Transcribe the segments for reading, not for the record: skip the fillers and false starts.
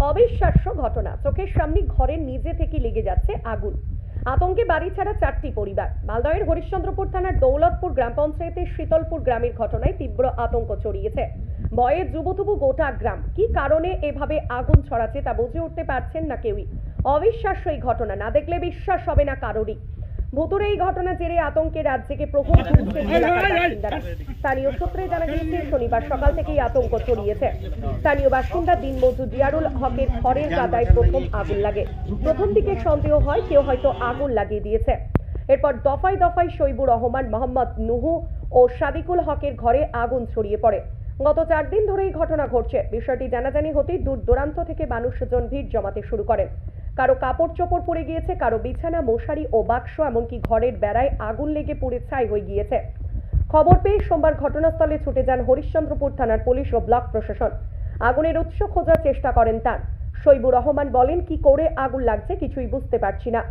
অবিশ্বাস্য ঘটনা, চোখের সামনে ঘরের নিচে থেকে লেগে যাচ্ছে আগুন। আতঙ্কে বাড়ি ছাড়া 4টি পরিবার। মালদহের হরিশ্চন্দ্রপুর থানার দৌলতপুর গ্রাম পঞ্চায়েতের শীতলপুর গ্রামের ঘটনায় তীব্র আতঙ্ক ছড়িয়েছে। ভয়ে জুবুথুবু গোটা গ্রাম। কি কারণে এভাবে আগুন ছড়াচ্ছে তা বুঝে উঠতে পারছেন না কেউই। অবিশ্বাস্য এই ঘটনা, না দেখলে বিশ্বাস হবে না কারোরই। ভুতুড়ে এই ঘটনা জেরে আতঙ্কে রাজ্যকে প্রহর গুনছে এলাকার বাসিন্দারা। স্থানীয় সূত্রে জানা গিয়েছে শনিবার সকাল থেকেই আতঙ্ক ছড়িয়েছে। স্থানীয় বাসিন্দা দিনমজুর জিয়ারুল হকের ঘরের গাদায় প্রথম আগুন লাগে। প্রথম দিকে সন্দেহ হয় কেউ হয়তো আগুন লাগিয়ে দিয়েছে। এরপর দফায় দফায় শৈবুর রহমান, মোহাম্মদ নুহু ও সাদিকুল হকের ঘরে আগুন ছড়িয়ে পড়ে। গত 4 দিন ধরে এই ঘটনা ঘটছে। বিষয়টি জানাজানি হতেই দূর দূরান্ত থেকে মানুষজন ভিড় জমাতে শুরু করেন। কারো কাপড় চোপড় পড়ে গিয়েছে, কারো বিছানা, মশারি ও বাক্স, এমনকি ঘরের বেড়ায় আগুন লেগে পুড়ে ছাই হয়ে গিয়েছে। খবর পেয়ে সোমবার ঘটনাস্থলে ছুটে যান হরিশ্চন্দ্রপুর থানার পুলিশ ও ব্লক প্রশাসন। আগুনের উৎস খোঁজার চেষ্টা করেন তার। শৈবুর রহমান বলেন, কি করে আগুন লাগছে কিছুই বুঝতে পারছি না।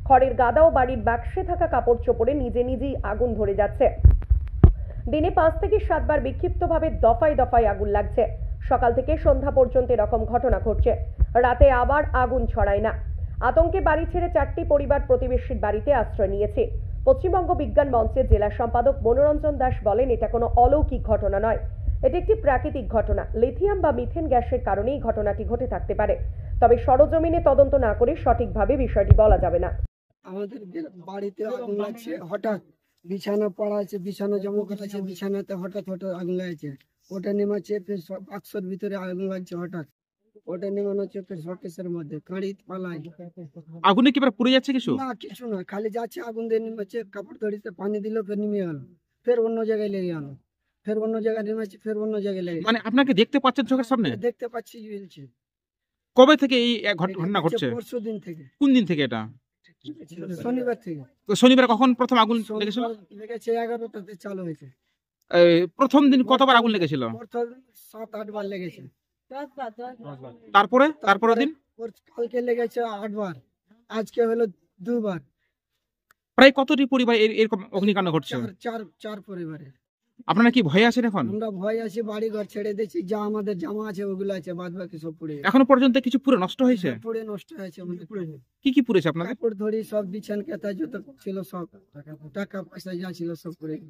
খড়ের গাদা ও বাড়ির বাক্সে থাকা কাপড় চোপড়ে নিজেই আগুন ধরে যাচ্ছে। দিনে 5 থেকে 7 বার বিক্ষিপ্তভাবে দফায় দফায় আগুন লাগছে। সকাল থেকে সন্ধ্যা পর্যন্ত এরকম ঘটনা ঘটছে। রাতে আবার আগুন ছড়ায় না। আতঙ্কে বাড়ি ছেড়ে 4টি পরিবার প্রতিবেশীর বাড়িতে আশ্রয় নিয়েছে। পশ্চিমবঙ্গ বিজ্ঞান মঞ্চের জেলা সম্পাদক মনোরঞ্জন দাস বলেন, এটা কোনো অলৌকিক ঘটনা নয়, এটি একটি প্রাকৃতিক ঘটনা। লিথিয়াম বা মিথেন গ্যাসের কারণেই ঘটনাটি ঘটে থাকতে পারে। তবে সরজমিনে তদন্ত না করে সঠিকভাবে বিষয়টি বলা যাবে না। আমাদের বাড়িতে আগুন লাগছে হঠাৎ। বিছানা পড়া আছে, বিছানা জমা করা আছে, বিছানাতে হঠাৎ আগুন লাগছে। ওটা নেমাচ্ছে, ফের বাক্সর ভিতরে আগুন লাগছে হঠাৎ। ওটা নেমানো হচ্ছে, ফের শর্টেসের মধ্যে কাঁড়ি পালাই। আগুনে কি পুড়ে যাচ্ছে কিছু? না, কিছু না, খালি যাচ্ছে আগুন দিয়ে নেমাচ্ছে। কাপড় দড়িতে পানি দিল, ফের নেমে গেল, ফের অন্য জায়গায় লেগে গেল, ফের অন্য জায়গায় নেমাচ্ছে, ফের অন্য জায়গায় লেগে মানে আপনাকে দেখতে পাচ্ছেন চোখের সামনে? দেখতে পাচ্ছি, জ্বলছে। কবে থেকে এই ঘটনা ঘটছে? পরশু দিন থেকে। কোন দিন থেকে এটা? শনিবার থেকে। শনিবার কখন প্রথম আগুন লেগেছিল? লেগেছে 11টাতে চালু হয়েছে। প্রথম দিন কতবার আগুন লেগেছিল? প্রথম 7-8 বার লেগেছে। তারপরে দিন কালকে লেগেছে 8 বার, আজকে হলো 2 বার। প্রায় কতটি পরিবার এরকম অগ্নিকাণ্ড ঘটছে? চার পরিবারে। আপনারা কি ভয়ে আছেন এখন? আমরা ভয় আছি, বাড়ি ঘর ছেড়ে দিয়েছি। যা আমাদের জামা আছে ওগুলো আছে, বাদ বাকি সব পুড়ে গেছে। এখনো পর্যন্ত কিছু পুরো নষ্ট হয়েছে? পুড়ে নষ্ট হয়েছে আমাদের। কি পুড়েছে আপনাদের? কাপড় ধরি সব, বিছান কেতা যত ছিল সব, টাকা পয়সা যা ছিল সব পুড়ে গেছে।